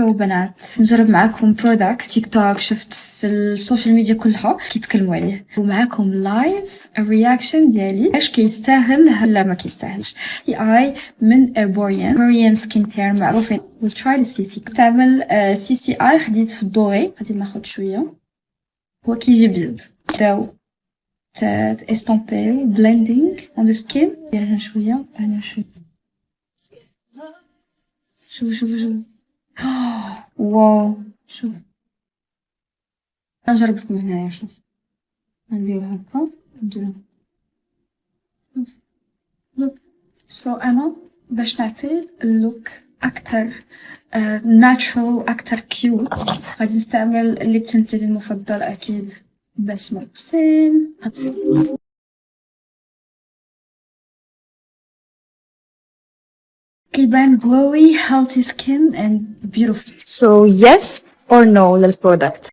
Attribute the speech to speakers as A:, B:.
A: بنات نجرب معاكم برودكت تيك توك شفت في السوشيال ميديا كلها كيتكلموا عليه، ومعاكم لايف الرياكشن ديالي اش كيستاهل هلا ما كيستاهلش. اي من كوريان سكين كير معروفين. we'll try the CC. تعمل CCI خديت في الدوري، غادي ناخد شويه. هو كيجي بيض داو استامبي بلندينغ اون ذا سكين. ديرها شويه انا شويه. شوفوا واو شوف. نجرب لكم هنايا. شوف نديرو هكا نديرو لوك. انا باش نعطي اللوك اكثر ناتشرال واكثر كيوت غادي نستعمل اللي بتنتي المفضل اكيد بسمة بسيل. كيبان glowy healthy skin and beautiful. So yes or no للبرودكت؟